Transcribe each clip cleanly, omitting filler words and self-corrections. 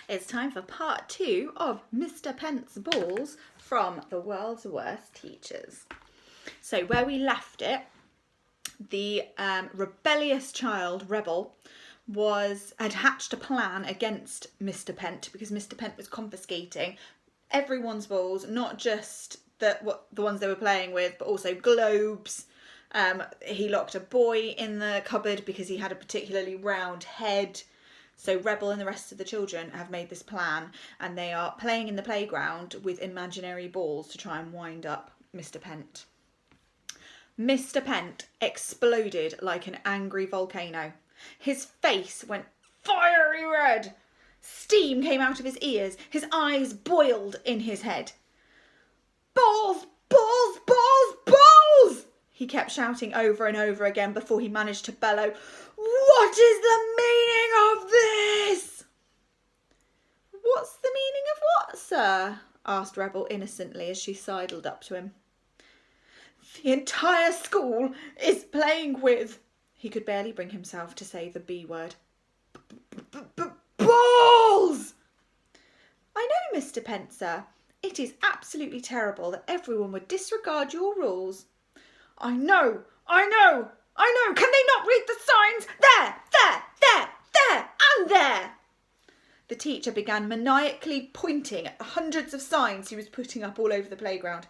It's time for part 2 of Mr Pent's balls from the world's worst teachers. So where we left it, the rebellious child, Rebel, had hatched a plan against Mr Pent because Mr Pent was confiscating everyone's balls, not just the ones they were playing with, but also globes. He locked a boy in the cupboard because he had a particularly round head. So Rebel and the rest of the children have made this plan, and they are playing in the playground with imaginary balls to try and wind up Mr Pent. Mr Pent exploded like an angry volcano. His face went fiery red. Steam came out of his ears. His eyes boiled in his head. Balls, balls, balls, balls! He kept shouting over and over again before he managed to bellow, "What is the meaning of this?" "What's the meaning of what, sir?" asked Rebel innocently as she sidled up to him. "The entire school is playing with..." He could barely bring himself to say the B word. "Balls!" "I know, Mr Pent, sir. It is absolutely terrible that everyone would disregard your rules." I know. Can they not read the signs? There, and there. The teacher began maniacally pointing at the hundreds of signs he was putting up all over the playground.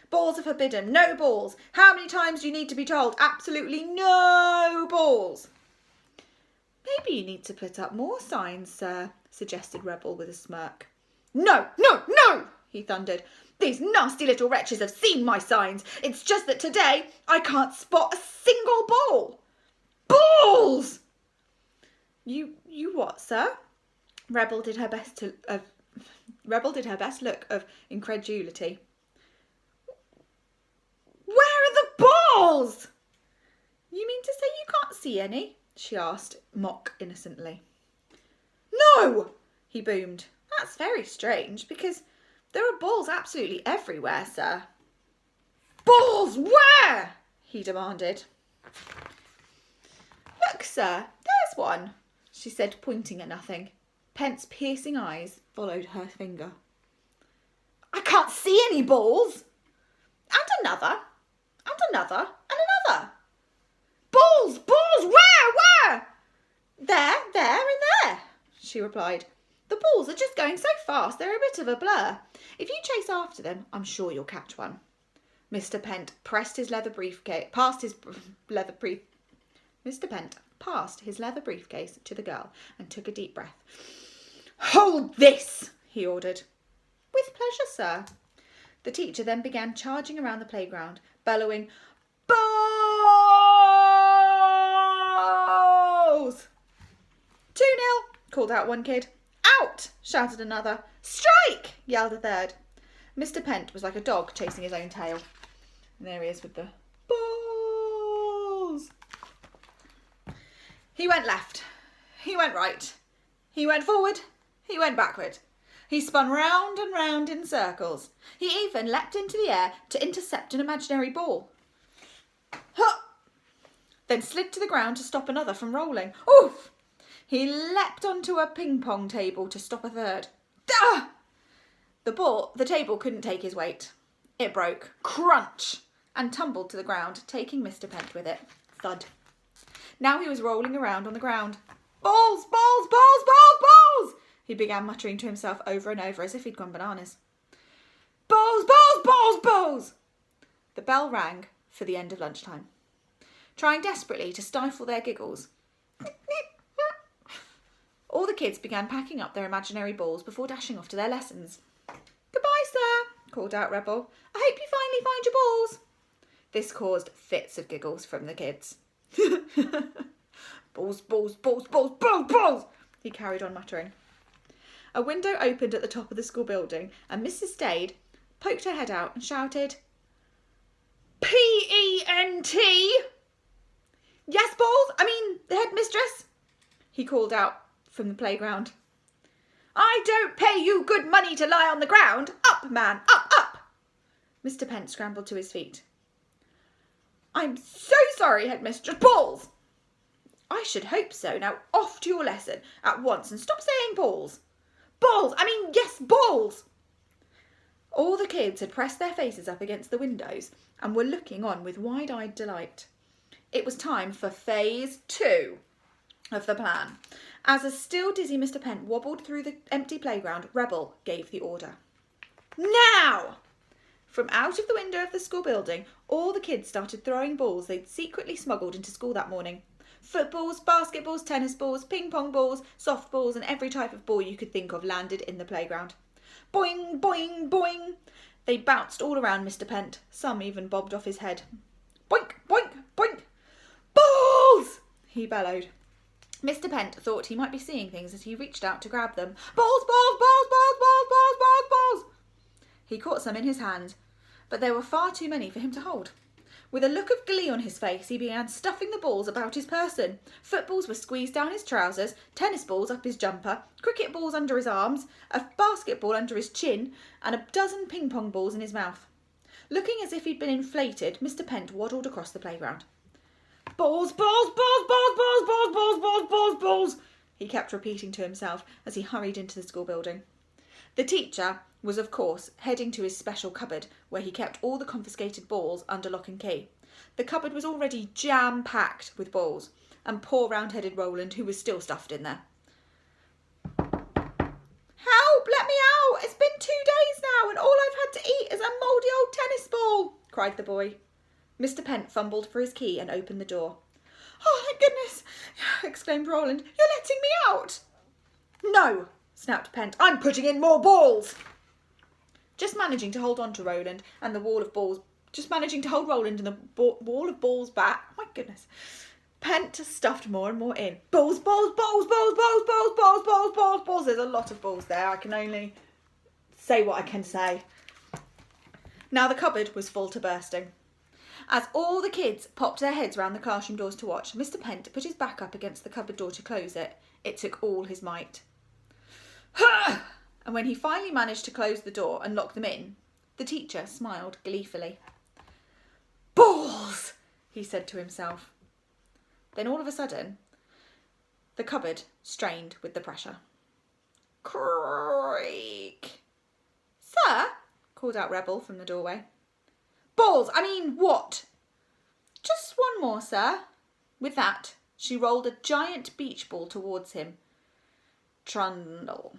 Balls are forbidden. No balls. How many times do you need to be told? Absolutely no balls. "Maybe you need to put up more signs, sir," suggested Rebel with a smirk. No, he thundered. "These nasty little wretches have seen my signs. It's just that today I can't spot a single ball. Balls!" You what, sir?" Rebel did her best look of incredulity. "Where are the balls?" "You mean to say you can't see any?" she asked, mock innocently. "No!" he boomed. "That's very strange, because there are balls absolutely everywhere, sir." "Balls where?" he demanded. "Look, sir, there's one," she said, pointing at nothing. Pent's piercing eyes followed her finger. "I can't see any balls." "And another, and another, and another." "Balls, where?" There, and there," she replied. "The balls are just going so fast they're a bit of a blur. If you chase after them, I'm sure you'll catch one." Mr Pent passed his leather briefcase to the girl and took a deep breath. "Hold this," he ordered. "With pleasure, sir." The teacher then began charging around the playground, bellowing, "Balls!" 2-0, called out one kid. "Out!" shouted another. "Strike!" yelled a third. Mr Pent was like a dog chasing his own tail. And there he is with the balls. He went left. He went right. He went forward. He went backward. He spun round and round in circles. He even leapt into the air to intercept an imaginary ball. Huh! Then slid to the ground to stop another from rolling. Oof! He leapt onto a ping-pong table to stop a third. Ah! The table couldn't take his weight. It broke, crunch, and tumbled to the ground, taking Mr Pent with it. Thud. Now he was rolling around on the ground. "Balls, balls, balls, balls, balls!" he began muttering to himself over and over as if he'd gone bananas. "Balls, balls, balls, balls!" The bell rang for the end of lunchtime. Trying desperately to stifle their giggles, all the kids began packing up their imaginary balls before dashing off to their lessons. "Goodbye, sir," called out Rebel. "I hope you finally find your balls." This caused fits of giggles from the kids. "Balls, balls, balls, balls, balls, balls," he carried on muttering. A window opened at the top of the school building, and Mrs Dade poked her head out and shouted, "P-E-N-T! Yes, balls? The headmistress," he called out from the playground. "I don't pay you good money to lie on the ground. Up, man, up!" Mr Pent scrambled to his feet. "I'm so sorry, headmistress. Balls!" "I should hope so. Now off to your lesson at once and stop saying balls." Balls! I mean, yes, balls! All the kids had pressed their faces up against the windows and were looking on with wide-eyed delight. It was time for phase 2 of the plan. As a still dizzy Mr Pent wobbled through the empty playground, Rebel gave the order. Now! From out of the window of the school building, all the kids started throwing balls they'd secretly smuggled into school that morning. Footballs, basketballs, tennis balls, ping-pong balls, softballs and every type of ball you could think of landed in the playground. Boing, boing, boing! They bounced all around Mr Pent. Some even bobbed off his head. Boink, boink, boink! Balls! He bellowed. Mr Pent thought he might be seeing things as he reached out to grab them. Balls, balls, balls, balls, balls, balls, balls, balls! He caught some in his hand, but there were far too many for him to hold. With a look of glee on his face, he began stuffing the balls about his person. Footballs were squeezed down his trousers, tennis balls up his jumper, cricket balls under his arms, a basketball under his chin, and a dozen ping-pong balls in his mouth. Looking as if he'd been inflated, Mr Pent waddled across the playground. Balls, balls, balls, balls, balls, balls, balls, balls, balls, balls, he kept repeating to himself as he hurried into the school building. The teacher was, of course, heading to his special cupboard where he kept all the confiscated balls under lock and key. The cupboard was already jam-packed with balls, and poor round-headed Roland, who was still stuffed in there. Help! Let me out! It's been 2 days now, and all I've had to eat is a mouldy old tennis ball, cried the boy. Mr Pent fumbled for his key and opened the door. Oh, thank goodness! Exclaimed Roland. You're letting me out! No! Snapped Pent. I'm putting in more balls! Just managing to hold on to Roland and the wall of balls. Just managing to hold Roland and the wall of balls back. Oh my goodness. Pent stuffed more and more in. Balls, balls, balls, balls, balls, balls, balls, balls, balls, balls. There's a lot of balls there. I can only say what I can say. Now the cupboard was full to bursting. As all the kids popped their heads round the classroom doors to watch, Mr Pent put his back up against the cupboard door to close it. It took all his might. And when he finally managed to close the door and lock them in, the teacher smiled gleefully. Balls! He said to himself. Then all of a sudden, the cupboard strained with the pressure. Creak! Sir, called out Rebel from the doorway. Balls! I mean, what? Just one more, sir. With that, she rolled a giant beach ball towards him. Trundle.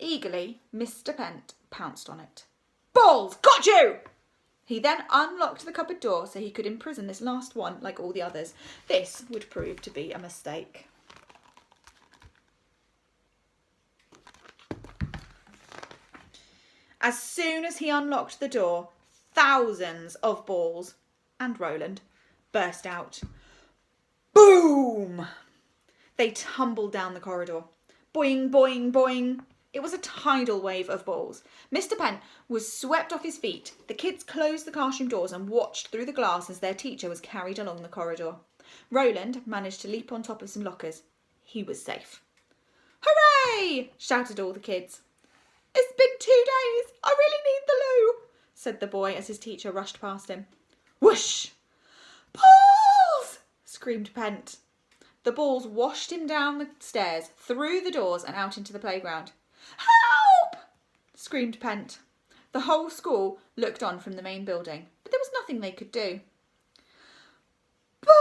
Eagerly, Mr Pent pounced on it. Balls! Got you! He then unlocked the cupboard door so he could imprison this last one like all the others. This would prove to be a mistake. As soon as he unlocked the door, thousands of balls, and Roland, burst out. Boom! They tumbled down the corridor. Boing, boing, boing. It was a tidal wave of balls. Mr Pent was swept off his feet. The kids closed the classroom doors and watched through the glass as their teacher was carried along the corridor. Roland managed to leap on top of some lockers. He was safe. Hooray! Shouted all the kids. It's been 2 days. I really need the loo, said the boy as his teacher rushed past him. Whoosh! Balls! Screamed Pent. The balls washed him down the stairs, through the doors and out into the playground. Help! Screamed Pent. The whole school looked on from the main building, but there was nothing they could do. Balls!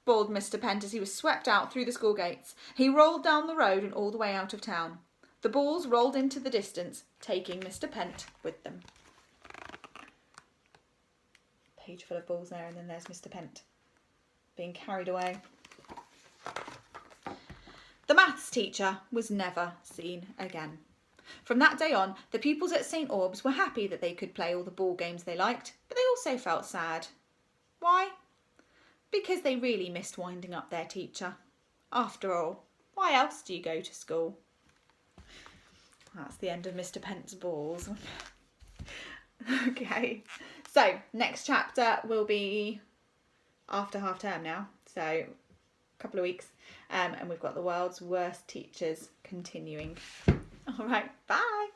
Bawled Mr Pent as he was swept out through the school gates. He rolled down the road and all the way out of town. The balls rolled into the distance, taking Mr Pent with them. Page full of balls there, and then there's Mr Pent being carried away. The maths teacher was never seen again. From that day on, the pupils at St Aub's were happy that they could play all the ball games they liked, but they also felt sad. Why? Because they really missed winding up their teacher. After all, why else do you go to school? That's the end of Mr Pent's balls. Okay, so next chapter will be after half term now, so a couple of weeks, and we've got the world's worst teachers continuing. All right, bye.